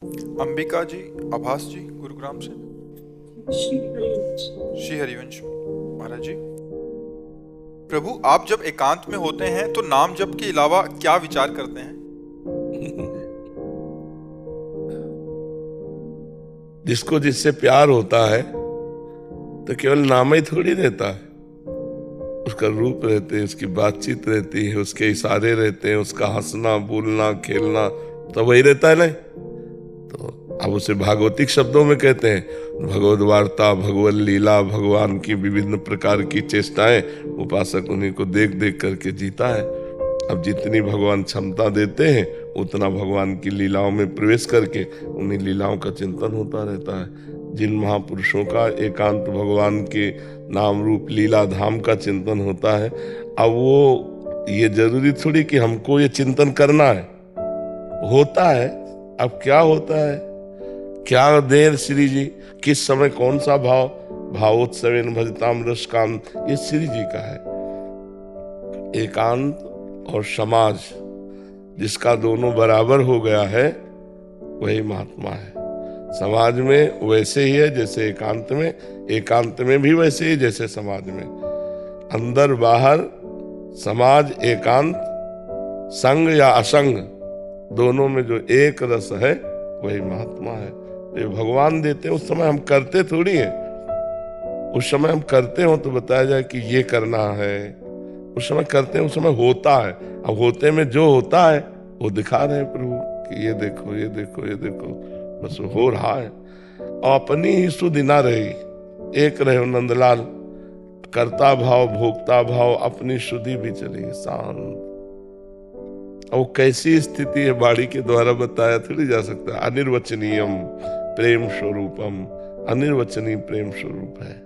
अंबिका जी, आभास जी, गुरुग्राम से। श्री हरिवंश महाराज जी। प्रभु, आप जब एकांत में होते हैं तो नाम जप के अलावा क्या विचार करते हैं? जिसको जिससे प्यार होता है तो केवल नाम ही थोड़ी रहता है, उसका रूप रहते हैं, उसकी बातचीत रहती है, उसके इशारे रहते हैं, उसका हंसना बोलना खेलना तो वही रहता है ना। तो अब उसे भागवतिक शब्दों में कहते हैं भगवद वार्ता, भगवत लीला, भगवान की विभिन्न प्रकार की चेष्टाएं उपासक उन्हीं को देख देख करके जीता है। अब जितनी भगवान क्षमता देते हैं उतना भगवान की लीलाओं में प्रवेश करके उन्हीं लीलाओं का चिंतन होता रहता है। जिन महापुरुषों का एकांत भगवान के नाम रूप लीला धाम का चिंतन होता है, अब वो ये जरूरी थोड़ी कि हमको ये चिंतन करना है, होता है। अब क्या होता है, क्या देर श्री जी, किस समय कौन सा भाव, भावोत्सवेन भजताम रस काम, ये श्री जी का है। एकांत और समाज जिसका दोनों बराबर हो गया है वही महात्मा है। समाज में वैसे ही है जैसे एकांत में, एकांत में भी वैसे ही जैसे समाज में। अंदर बाहर समाज एकांत, संग या असंग, दोनों में जो एक रस है वही महात्मा है। ये भगवान देते हैं, उस समय हम करते थोड़ी है। उस समय हम करते हो तो बताया जाए कि ये करना है, उस समय करते हैं, उस समय होता है। अब होते में जो होता है वो दिखा रहे हैं प्रभु कि ये देखो ये देखो ये देखो, बस हो रहा है। और अपनी ही सुधि ना रही, एक रहे नंदलाल, कर्ता भाव भोक्ता भाव अपनी शुद्धि भी चली शांत। और वो कैसी स्थिति है बाड़ी के द्वारा बताया थोड़ी जा सकता है। अनिर्वचनीयम प्रेम स्वरूपम, अनिर्वचनीय प्रेम स्वरूप है।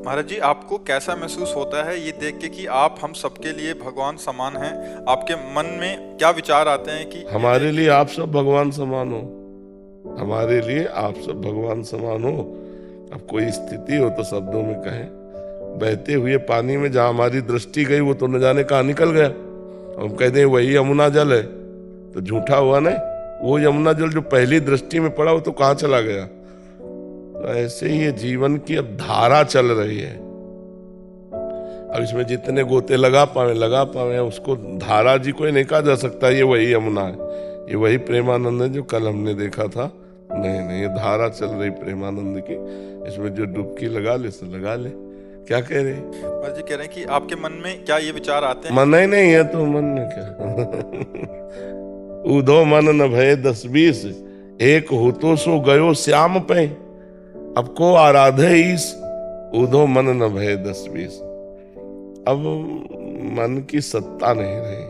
महाराज जी, आपको कैसा महसूस होता है ये देख के कि आप हम सबके लिए भगवान समान हैं? आपके मन में क्या विचार आते हैं कि हमारे लिए आप सब भगवान समान हो, हमारे लिए आप सब भगवान समान हो। अब कोई स्थिति हो तो शब्दों में कहें, बहते हुए पानी में जहां हमारी दृष्टि गई वो तो न जाने कहां निकल गया। हम कहते हैं वही यमुना जल है तो झूठा हुआ ना। वो यमुना जल जो पहली दृष्टि में पड़ा वो तो कहां चला गया। तो ऐसे ही ये जीवन की अब धारा चल रही है। अब इसमें जितने गोते लगा पावे, उसको धारा जी कोई नहीं कहा जा सकता ये वही यमुना है, ये वही प्रेमानंद है जो कल हमने देखा था। नहीं नहीं, ये धारा चल रही प्रेमानंद की, इसमें जो डुबकी लगा ले सो लगा ले। क्या कह रहे महाराज जी कह रहे हैं कि आपके मन में क्या ये विचार आते हैं? मन ही नहीं है तो मन में क्या। उधो मन न भय 10-20, एक हो तो सो गयो श्याम पे, अब को आराधे ईस, उधो मन न भय 10-20। अब मन की सत्ता नहीं रही।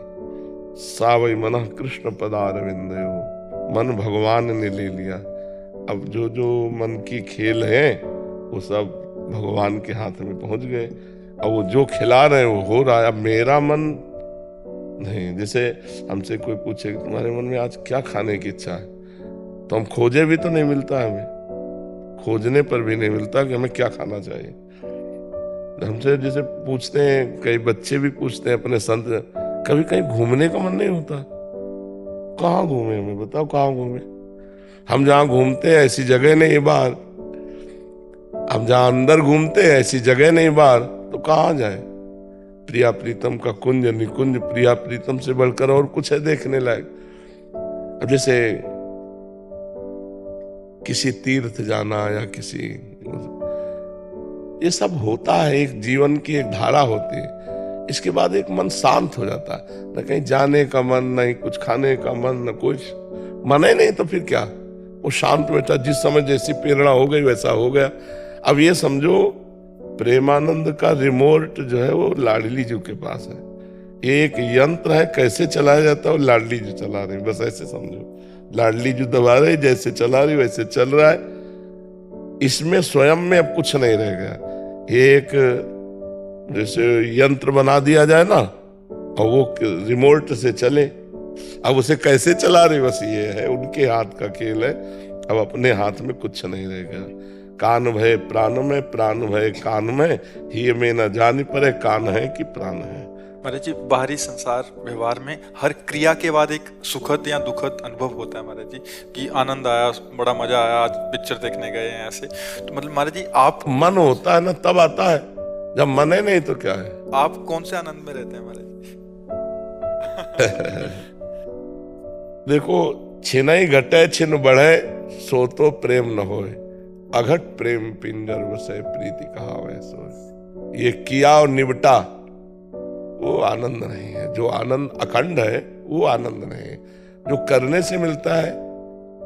सावई मन कृष्ण पदारविंदयो, मन भगवान ने ले लिया। अब जो जो मन की खेल है वो सब भगवान के हाथ में पहुंच गए। अब वो जो खिला रहे हैं वो हो रहा है। अब मेरा मन नहीं। जैसे हमसे कोई पूछे कि तुम्हारे मन में आज क्या खाने की इच्छा है, तो हम खोजे भी तो नहीं मिलता, हमें खोजने पर भी नहीं मिलता कि हमें क्या खाना चाहिए। हमसे जैसे पूछते हैं, कई बच्चे भी पूछते हैं अपने संत, कभी कहीं घूमने का मन नहीं होता? कहाँ घूमे, हमें बताओ कहाँ घूमे। हम जहाँ घूमते हैं ऐसी जगह नहीं बाहर, हम जहाँ अंदर घूमते हैं ऐसी जगह नहीं बाहर, तो कहाँ जाए। प्रिया प्रीतम का कुंज निकुंज, प्रिया प्रीतम से बढ़कर और कुछ है देखने लायक। अब जैसे किसी तीर्थ जाना या किसी, ये सब होता है, एक जीवन की एक धारा होती है। इसके बाद एक मन शांत हो जाता है, न कहीं जाने का मन, नहीं कुछ खाने का मन, न कुछ मन ही नहीं, तो फिर क्या, वो शांत बैठा। जिस समय जैसी प्रेरणा हो गई वैसा हो गया। अब ये समझो प्रेमानंद का रिमोट जो है वो लाडली जी के पास है। ये एक यंत्र है, कैसे चलाया जाता है वो लाडली जी चला रहे, बस ऐसे समझो। लाडली जी दबा रहे, जैसे चला रही वैसे चल रहा है। इसमें स्वयं में अब कुछ नहीं रह गया। एक जैसे यंत्र बना दिया जाए ना और वो रिमोट से चले, अब उसे कैसे चला रहे बस ये है, उनके हाथ का खेल है। अब अपने हाथ में कुछ नहीं रह गया। कान भय प्राण में, प्राण भय कान में, ही में न जान पड़े कान है कि प्राण है। महाराज जी, बाहरी संसार व्यवहार में हर क्रिया के बाद एक सुखद या दुखद अनुभव होता है महाराज जी, कि आनंद आया, बड़ा मजा आया, आज पिक्चर देखने गए हैं ऐसे। तो मतलब महाराज जी, आप मन होता है ना तब आता है, जब मन है नहीं तो क्या है। आप कौन से आनंद में रहते हैं महाराज जी? देखो, छिनई घटे छिन बढ़े, सो तो प्रेम न होए, अघट प्रेम पिंजर वसे प्रीति कहावे सोए। ये किया और निबटा वो आनंद नहीं है। जो आनंद अखंड है वो आनंद नहीं है। जो करने से मिलता है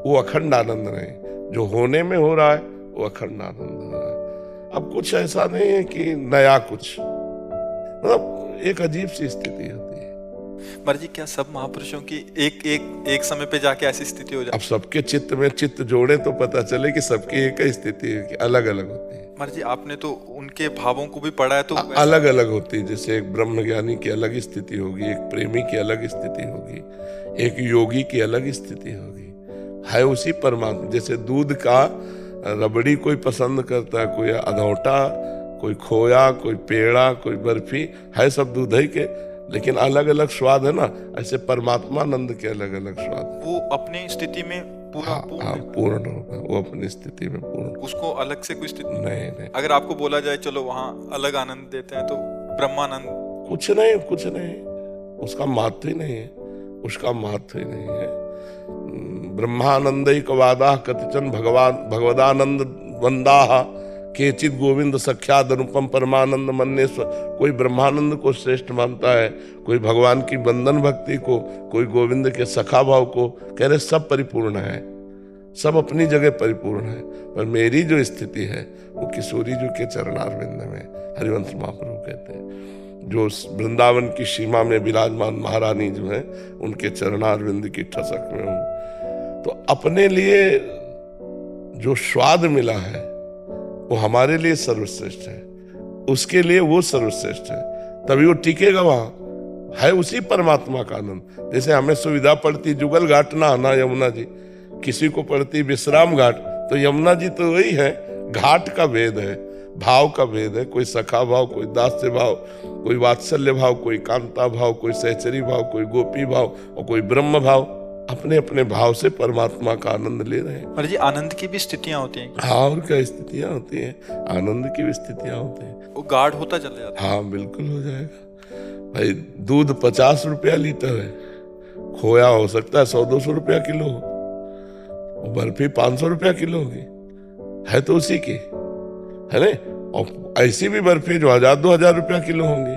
वो अखंड आनंद नहीं। जो होने में हो रहा है वो अखंड आनंद हो रहा है। अब कुछ ऐसा नहीं है कि नया कुछ, मतलब एक अजीब सी स्थिति होती है। महाराज जी, क्या सब महापुरुषों की एक समय पे जाके ऐसी स्थिति हो जाती अब सबके चित्त में चित्त जोड़े तो पता चले कि सबकी एक ही स्थिति है कि अलग अलग होती है। महाराज जी, आपने तो उनके भावों को भी पढ़ा है, तो अलग अलग होती है। जैसे एक ब्रह्मज्ञानी की अलग स्थिति होगी, एक प्रेमी की अलग स्थिति होगी, एक योगी की अलग स्थिति होगी। है उसी परमात्मा। जैसे दूध का रबड़ी कोई पसंद करता है, कोई अधौटा, कोई खोया, कोई पेड़ा, कोई बर्फी, है सब दूध ही के, लेकिन अलग अलग स्वाद है ना। ऐसे परमात्मानंद के अलग अलग स्वाद। वो अपनी स्थिति में पूरा पूर्ण होगा। वो अपनी स्थिति में पूर्ण, उसको अलग से कोई स्थिति नहीं। अगर आपको बोला जाए चलो वहाँ अलग आनंद देते हैं, तो ब्रह्मानंद कुछ नहीं, उसका महत्व ही नहीं है, उसका महत्व ही नहीं है। ब्रह्मानंद वादा कतिचन भगवदानंद वंदाहा केचित गोविंद सख्याद अनुपम परमानंद मन्नेश्वर। कोई ब्रह्मानंद को श्रेष्ठ मानता है, कोई भगवान की बंधन भक्ति को, कोई गोविंद के सखा भाव को। कह रहे सब परिपूर्ण है, सब अपनी जगह परिपूर्ण है। पर मेरी जो स्थिति है वो किशोरी जी के चरणारविंद में, हरिवंश महाप्रभु कहते हैं, जो वृंदावन की सीमा में विराजमान महारानी जो है उनके चरणारविंद की ठसक में हूँ। तो अपने लिए जो स्वाद मिला है वो हमारे लिए सर्वश्रेष्ठ है, उसके लिए वो सर्वश्रेष्ठ है, तभी वो टिकेगा वहां। है उसी परमात्मा का आनंद। जैसे हमें सुविधा पड़ती जुगल घाट ना आना यमुना जी, किसी को पड़ती विश्राम घाट, तो यमुना जी तो वही है। घाट का भेद है, भाव का भेद है। कोई सखा भाव, कोई दास्य भाव, कोई वात्सल्य भाव, कोई कांता भाव, कोई सहचरी भाव, कोई गोपी भाव और कोई ब्रह्म भाव। अपने अपने भाव से परमात्मा का आनंद ले रहे हैं। महाराज जी, आनंद की भी स्थितियां होती हैं। हाँ, और क्या स्थितियां होती हैं, आनंद की भी स्थितियां होती हैं। वो गाढ़ होता चला जाता है। हाँ, बिल्कुल हो जाएगा भाई। दूध 50 रुपया लीटर है, खोया हो सकता है 100-200 रुपया किलो हो, बर्फी 500 रुपया किलो होगी, है तो उसी की, है ना। और ऐसी भी बर्फी जो 1000-2000 रुपया किलो होंगी।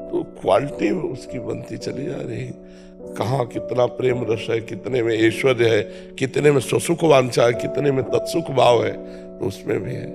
तो क्वालिटी उसकी बनती चली जा रही है। कहाँ कितना प्रेम रस है, कितने में ऐश्वर्य है, कितने में स्वसुख वांछा है, कितने में तत्सुख भाव है, तो उसमें भी है।